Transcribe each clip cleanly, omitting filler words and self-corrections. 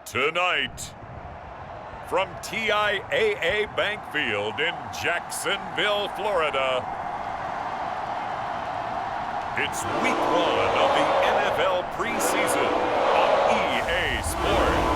Tonight, from TIAA Bank Field in Jacksonville, Florida, it's week 1 of the NFL preseason on EA Sports.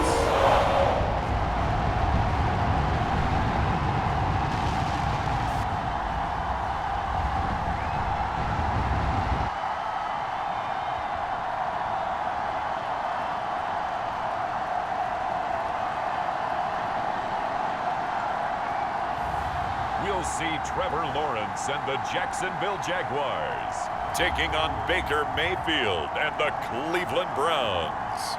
We'll see Trevor Lawrence and the Jacksonville Jaguars taking on Baker Mayfield and the Cleveland Browns.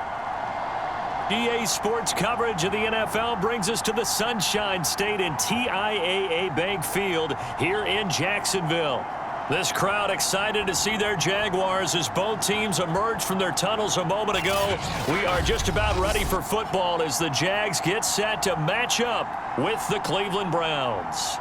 EA Sports coverage of the NFL brings us to the Sunshine State in TIAA Bank Field here in Jacksonville. This crowd excited to see their Jaguars as both teams emerged from their tunnels a moment ago. We are just about ready for football as the Jags get set to match up with the Cleveland Browns.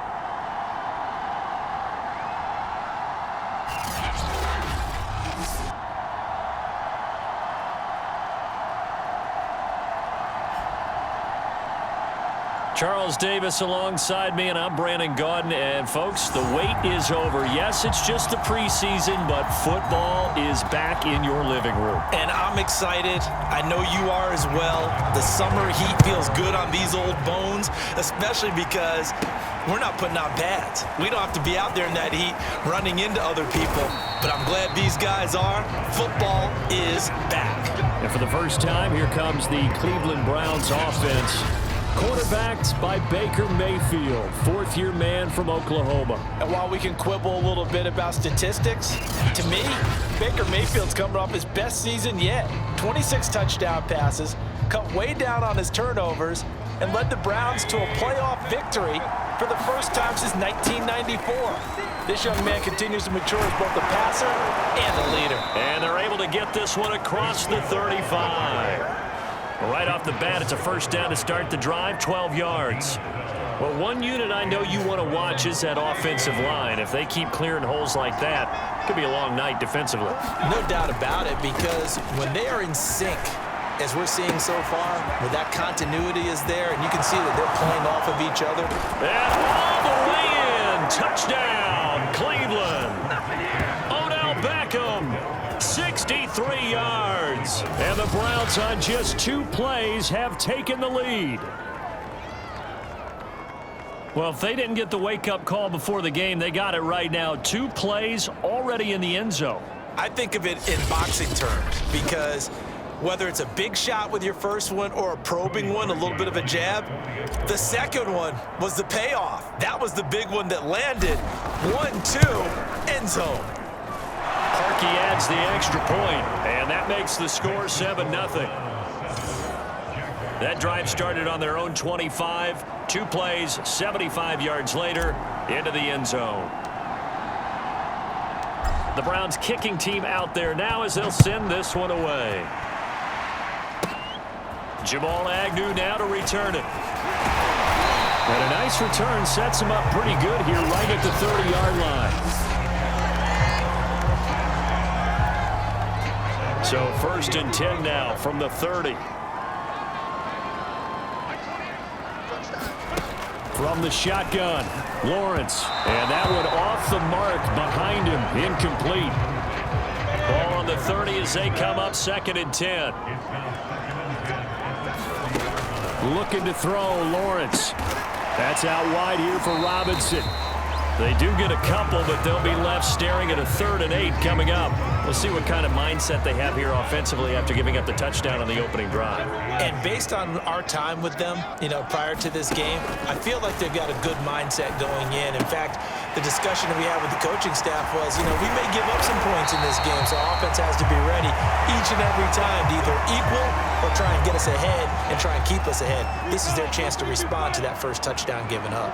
Charles Davis alongside me, and I'm Brandon Gaudin. And, folks, the wait is over. Yes, it's just the preseason, but football is back in your living room. And I'm excited. I know you are as well. The summer heat feels good on these old bones, especially because we're not putting out pads. We don't have to be out there in that heat running into other people. But I'm glad these guys are. Football is back. And for the first time, here comes the Cleveland Browns offense. Quarterbacked by Baker Mayfield, fourth-year man from Oklahoma. And while we can quibble a little bit about statistics, to me, Baker Mayfield's coming off his best season yet. 26 touchdown passes, cut way down on his turnovers, and led the Browns to a playoff victory for the first time since 1994. This young man continues to mature as both a passer and a leader. And they're able to get this one across the 35. Right off the bat, it's a first down to start the drive, 12 yards. Well, one unit I know you want to watch is that offensive line. If they keep clearing holes like that, it could be a long night defensively. No doubt about it, because when they are in sync, as we're seeing so far, where that continuity is there, and you can see that they're playing off of each other. And all the way in, touchdown, Cleveland. Odell Beckham, 63 yards. And the Browns on just 2 plays have taken the lead. Well, if they didn't get the wake-up call before the game, they got it right now. 2 plays already in the end zone. I think of it in boxing terms, because whether it's a big shot with your first one or a probing one, a little bit of a jab, the second one was the payoff. That was the big one that landed. 1-2, end zone. Parkey adds the extra point, and that makes the score 7-0. That drive started on their own 25. 2 plays, 75 yards later, into the end zone. The Browns kicking team out there now as they'll send this one away. Jamal Agnew now to return it. And a nice return sets him up pretty good here right at the 30-yard line. So 1st and 10 now from the 30. From the shotgun, Lawrence. And that one off the mark behind him, incomplete. Ball on the 30 as they come up 2nd and 10. Looking to throw, Lawrence. That's out wide here for Robinson. They do get a couple, but they'll be left staring at a 3rd and 8 coming up. We'll see what kind of mindset they have here offensively after giving up the touchdown on the opening drive. And based on our time with them, prior to this game, I feel like they've got a good mindset going in. In fact, the discussion that we had with the coaching staff was, we may give up some points in this game, so offense has to be ready each and every time to either equal or try and get us ahead and try and keep us ahead. This is their chance to respond to that first touchdown given up.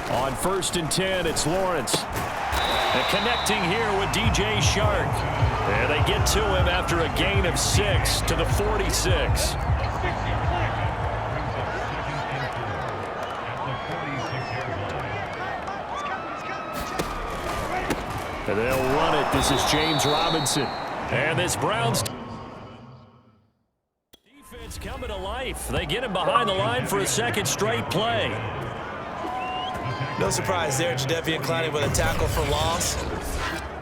On 1st and 10, it's Lawrence. And connecting here with DJ Shark. And they get to him after a gain of 6 to the 46. And they'll run it. This is James Robinson. And this Browns It's coming to life. They get him behind the line for a second straight play. No surprise there, Jadeveon Clowney with a tackle for loss.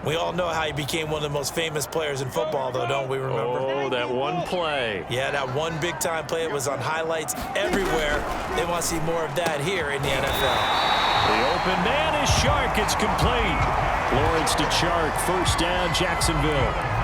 We all know how he became one of the most famous players in football, though, don't we remember? Oh, that one play. Yeah, that one big-time play. It was on highlights everywhere. They want to see more of that here in the NFL. The open man is Shark. It's complete. Lawrence to Shark. First down, Jacksonville.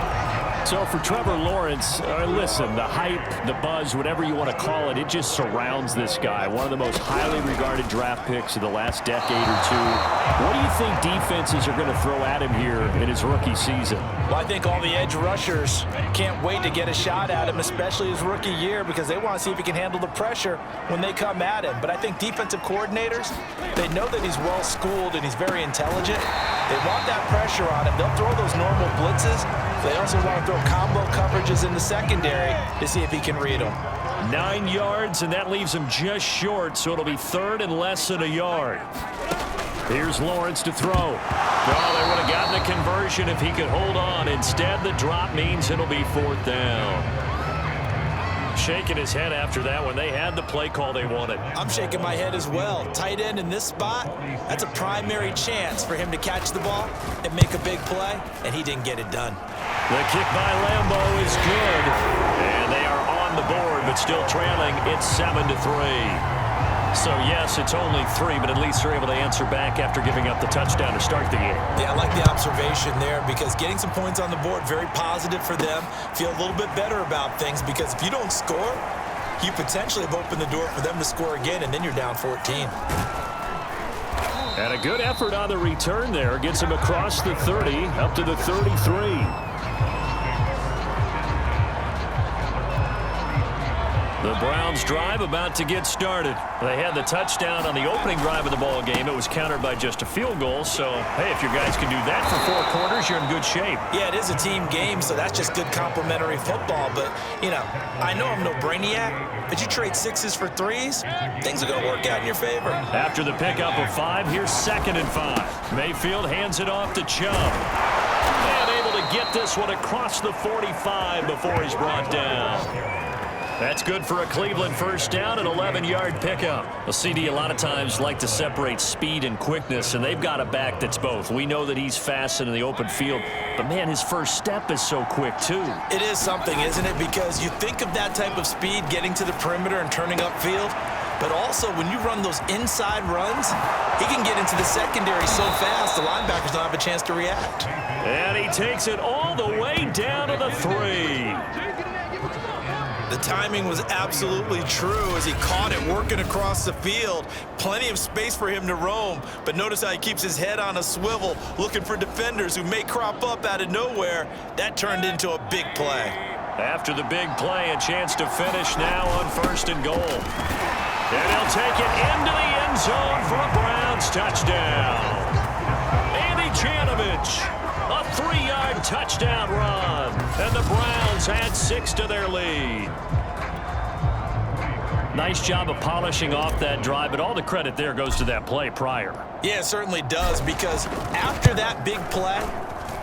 So for Trevor Lawrence, listen, the hype, the buzz, whatever you want to call it, it just surrounds this guy. One of the most highly regarded draft picks of the last decade or two. What do you think defenses are going to throw at him here in his rookie season? Well, I think all the edge rushers can't wait to get a shot at him, especially his rookie year, because they want to see if he can handle the pressure when they come at him. But I think defensive coordinators, they know that he's well-schooled and he's very intelligent. They want that pressure on him. They'll throw those normal blitzes. They also want to throw combo coverages in the secondary to see if he can read them. 9 yards, and that leaves him just short, so it'll be third and less than a yard. Here's Lawrence to throw. Oh, they would have gotten the conversion if he could hold on. Instead, the drop means it'll be fourth down. Shaking his head after that when they had the play call they wanted. I'm shaking my head as well. Tight end in this spot, that's a primary chance for him to catch the ball and make a big play, and he didn't get it done. The kick by Lambo is good, and they are on the board, but still trailing. It's 7-3. So, yes, it's only 3, but at least they're able to answer back after giving up the touchdown to start the game. Yeah, I like the observation there because getting some points on the board, very positive for them. Feel a little bit better about things because if you don't score, you potentially have opened the door for them to score again, and then you're down 14. And a good effort on the return there. Gets him across the 30, up to the 33. The Browns drive about to get started. They had the touchdown on the opening drive of the ball game. It was countered by just a field goal. So, hey, if your guys can do that for 4 quarters, you're in good shape. Yeah, it is a team game, so that's just good complimentary football. But, you know, I know I'm no brainiac, but you trade 6s for 3s, things are going to work out in your favor. After the pickup of 5, here's 2nd and 5. Mayfield hands it off to Chubb. And able to get this one across the 45 before he's brought down. That's good for a Cleveland first down, an 11-yard pickup. A CD a lot of times like to separate speed and quickness, and they've got a back that's both. We know that he's fast in the open field, but, man, his first step is so quick, too. It is something, isn't it? Because you think of that type of speed getting to the perimeter and turning upfield, but also when you run those inside runs, he can get into the secondary so fast the linebackers don't have a chance to react. And he takes it all the way down to the 3. The timing was absolutely true as he caught it working across the field. Plenty of space for him to roam, but notice how he keeps his head on a swivel looking for defenders who may crop up out of nowhere. That turned into a big play. After the big play, a chance to finish now on 1st and goal. And he'll take it into the end zone for a Browns touchdown. Andy Janovich, a 3-yard touchdown run. And the Browns add 6 to their lead. Nice job of polishing off that drive, but all the credit there goes to that play prior. Yeah, it certainly does, because after that big play,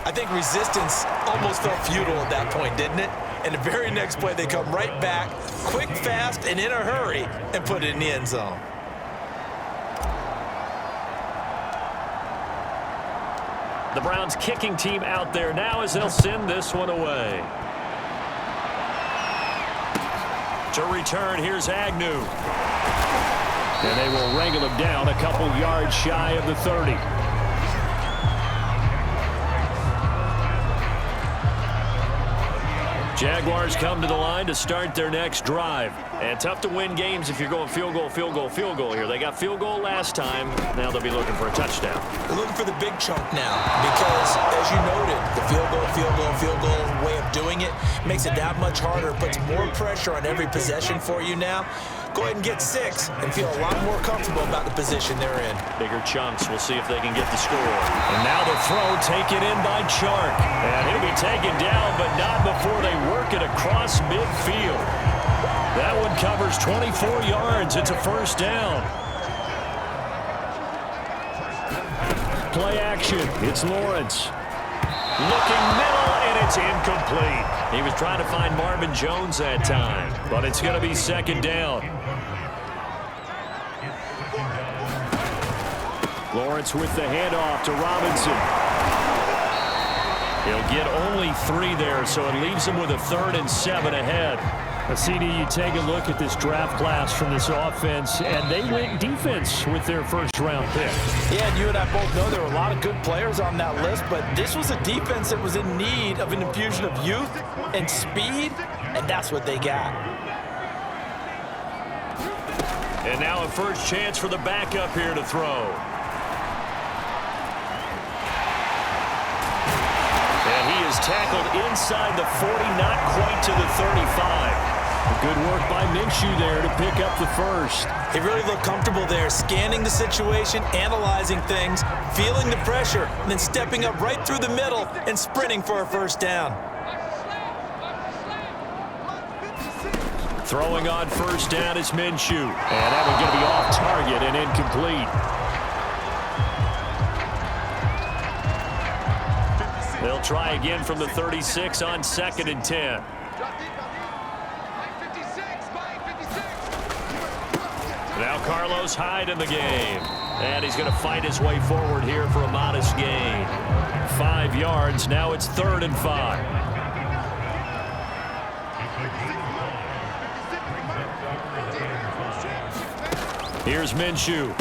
I think resistance almost felt futile at that point, didn't it? And the very next play, they come right back, quick, fast, and in a hurry, and put it in the end zone. The Browns kicking team out there now as they'll send this one away. To return, here's Agnew. And they will wrangle him down a couple yards shy of the 30. Jaguars come to the line to start their next drive. And tough to win games if you're going field goal, field goal, field goal here. They got field goal last time. Now they'll be looking for a touchdown. They're looking for the big chunk now because, as you noted, the field goal way of doing it makes it that much harder, puts more pressure on every possession for you now. Go ahead and get 6 and feel a lot more comfortable about the position they're in. Bigger chunks. We'll see if they can get the score. And now the throw taken in by Chark. And he'll be taken down, but not before they work it across midfield. That one covers 24 yards. It's a first down. Play action. It's Lawrence. Looking middle, and it's incomplete. He was trying to find Marvin Jones that time, but it's going to be second down. Lawrence with the handoff to Robinson. He'll get only 3 there, so it leaves him with a 3rd and 7 ahead. CD, you take a look at this draft class from this offense, and they went defense with their first-round pick. Yeah, and you and I both know there were a lot of good players on that list, but this was a defense that was in need of an infusion of youth and speed, and that's what they got. And now a first chance for the backup here to throw. And he is tackled inside the 40, not quite to the 35. Good work by Minshew there to pick up the first. He really looked comfortable there, scanning the situation, analyzing things, feeling the pressure, and then stepping up right through the middle and sprinting for a first down. Throwing on first down is Minshew. And that one's going to be off target and incomplete. They'll try again from the 36 on 2nd and 10. Now Carlos Hyde in the game. And he's going to fight his way forward here for a modest gain. 5 yards. Now it's 3rd and 5. Here's Minshew.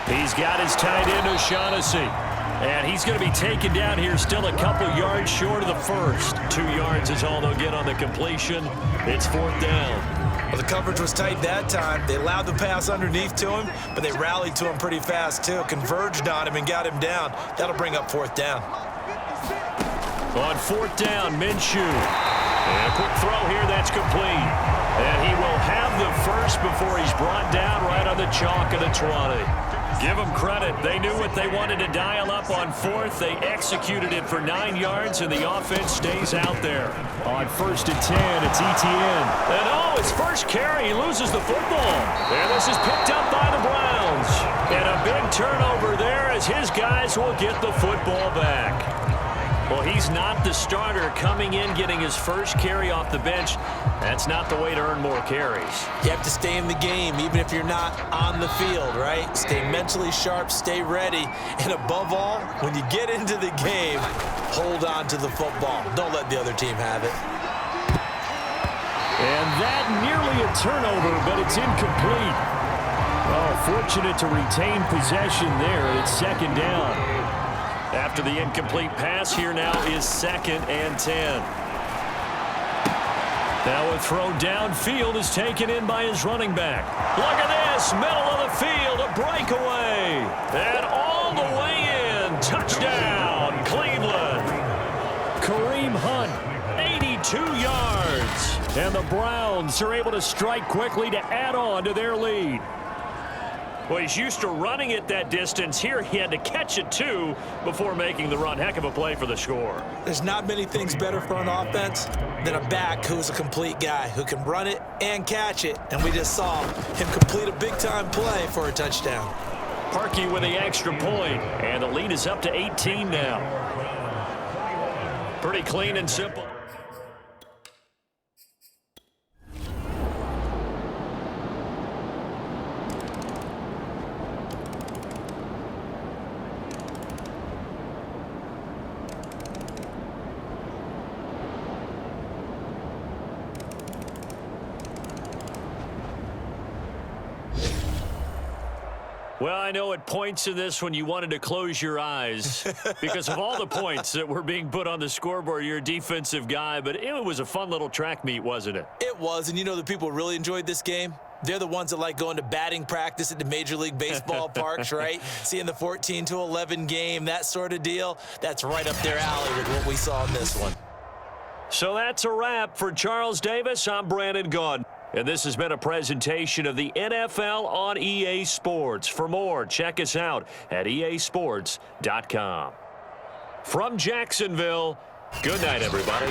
He's got his tight end O'Shaughnessy. And he's going to be taken down here still a couple yards short of the first. 2 yards is all they'll get on the completion. It's 4th down. Well, the coverage was tight that time. They allowed the pass underneath to him, but they rallied to him pretty fast, too. Converged on him and got him down. That'll bring up 4th down. On 4th down, Minshew. And a quick throw here, that's complete. And he will have the first before he's brought down right on the chalk of the 20. Give them credit. They knew what they wanted to dial up on 4th. They executed it for 9 yards, and the offense stays out there. On 1st and 10, it's Etienne. And his first carry, he loses the football. And this is picked up by the Browns. And a big turnover there as his guys will get the football back. Well, he's not the starter coming in, getting his first carry off the bench. That's not the way to earn more carries. You have to stay in the game, even if you're not on the field, right? Stay mentally sharp, stay ready, and above all, when you get into the game, hold on to the football. Don't let the other team have it. And that nearly a turnover, but it's incomplete. Oh, fortunate to retain possession there. It's 2nd down. After the incomplete pass, here now is 2nd and 10. Now a throw downfield is taken in by his running back. Look at this, middle of the field, a breakaway. And all the way in, touchdown, Cleveland. Kareem Hunt, 82 yards. And the Browns are able to strike quickly to add on to their lead. Well, he's used to running it that distance. Here he had to catch it, too, before making the run. Heck of a play for the score. There's not many things better for an offense than a back who's a complete guy who can run it and catch it. And we just saw him complete a big-time play for a touchdown. Parkey with the extra point, and the lead is up to 18 now. Pretty clean and simple. Well, I know at points in this when you wanted to close your eyes because of all the points that were being put on the scoreboard. You're a defensive guy, but it was a fun little track meet, wasn't it? It was, and you know the people really enjoyed this game? They're the ones that like going to batting practice at the Major League Baseball parks, right? Seeing the 14-11 game, that sort of deal. That's right up their alley with what we saw in this one. So that's a wrap. For Charles Davis, I'm Brandon Gaudin. And this has been a presentation of the NFL on EA Sports. For more, check us out at easports.com. From Jacksonville, good night, everybody.